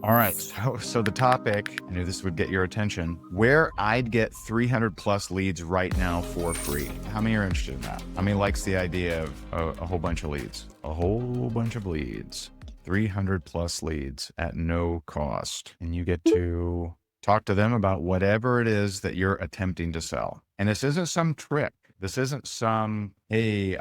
All right. So the topic, I knew this would get your attention, where I'd get 300 plus leads right now for free. How many are interested in that? How many likes the idea of a whole bunch of leads? A whole bunch of leads. 300 plus leads at no cost. And you get to talk to them about whatever it is that you're attempting to sell. And this isn't some trick. This isn't some, hey,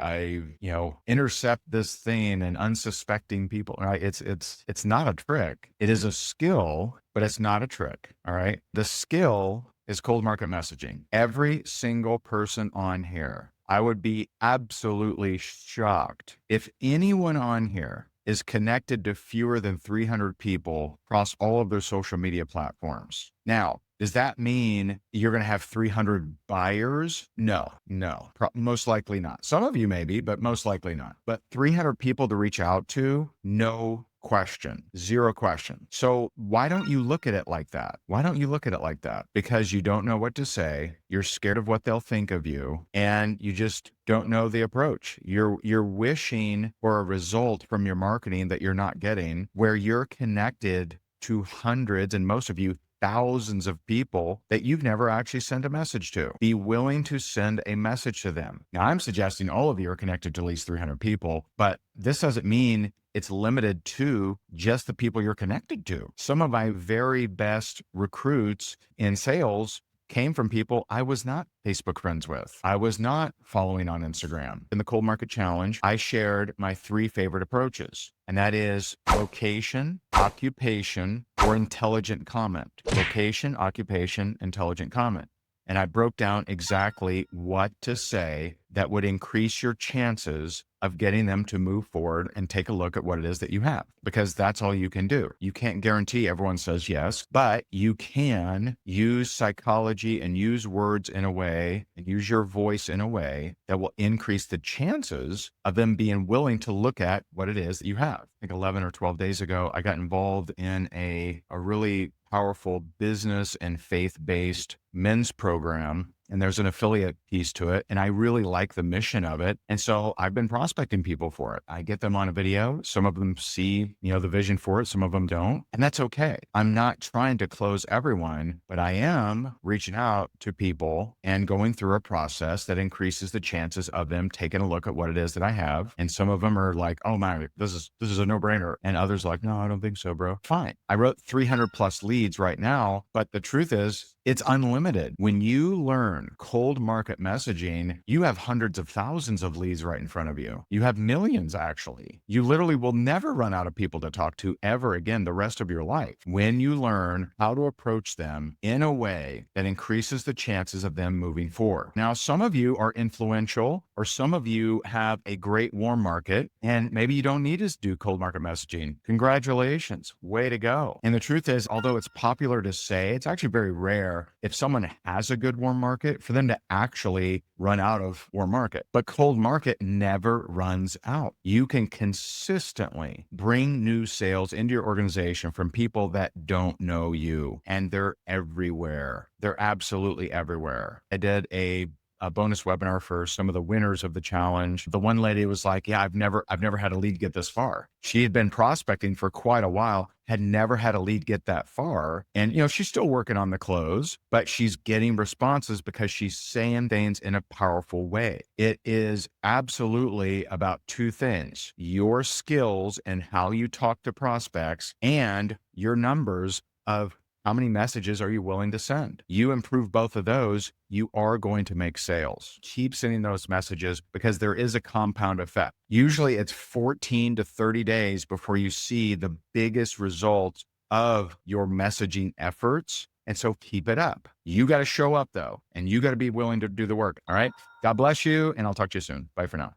intercept this thing and unsuspecting people, right? It's not a trick. It is a skill, but it's not a trick. All right. The skill is cold market messaging. Every single person on here, I would be absolutely shocked if anyone on here is connected to fewer than 300 people across all of their social media platforms. Now, does that mean you're going to have 300 buyers? No, most likely not. Some of you maybe, but most likely not. But 300 people to reach out to, no question, zero question. So why don't you look at it like that? Why don't you look at it like that? Because you don't know what to say. You're scared of what they'll think of you, and you just don't know the approach. You're wishing for a result from your marketing that you're not getting, where you're connected to hundreds, and most of you thousands of people that you've never actually sent a message to. Be willing to send a message to them. Now, I'm suggesting all of you are connected to at least 300 people, but this doesn't mean it's limited to just the people you're connected to. Some of my very best recruits in sales came from people I was not Facebook friends with. I was not following on Instagram. In the Cold Market Challenge, I shared my 3 favorite approaches, and that is location, occupation, or intelligent comment. Location, occupation, intelligent comment. And I broke down exactly what to say that would increase your chances of getting them to move forward and take a look at what it is that you have, because that's all you can do. You can't guarantee everyone says yes, but you can use psychology and use words in a way and use your voice in a way that will increase the chances of them being willing to look at what it is that you have. I think 11 or 12 days ago, I got involved in a really powerful business and faith-based men's program. And there's an affiliate piece to it. And I really like the mission of it. And so I've been prospecting people for it. I get them on a video. Some of them see, the vision for it. Some of them don't. And that's okay. I'm not trying to close everyone, but I am reaching out to people and going through a process that increases the chances of them taking a look at what it is that I have. And some of them are like, oh my, this is a no-brainer. And others like, no, I don't think so, bro. Fine. I wrote 300 plus leads right now, but the truth is, it's unlimited. When you learn cold market messaging, you have hundreds of thousands of leads right in front of you. You have millions, actually. You literally will never run out of people to talk to ever again the rest of your life when you learn how to approach them in a way that increases the chances of them moving forward. Now, some of you are influential, or some of you have a great warm market, and maybe you don't need to do cold market messaging. Congratulations. Way to go. And the truth is, although it's popular to say, it's actually very rare if someone has a good warm market for them to actually run out of warm market. But cold market never runs out. You can consistently bring new sales into your organization from people that don't know you, and they're everywhere. They're absolutely everywhere. I did a bonus webinar for some of the winners of the challenge. The one lady was like, yeah, I've never had a lead get this far. She had been prospecting for quite a while, had never had a lead get that far. And, she's still working on the close, but she's getting responses because she's saying things in a powerful way. It is absolutely about 2 things: your skills and how you talk to prospects, and your numbers of how many messages are you willing to send. You improve both of those, you are going to make sales. Keep sending those messages, because there is a compound effect. Usually it's 14 to 30 days before you see the biggest results of your messaging efforts. And so keep it up. You got to show up though, and you got to be willing to do the work. All right. God bless you. And I'll talk to you soon. Bye for now.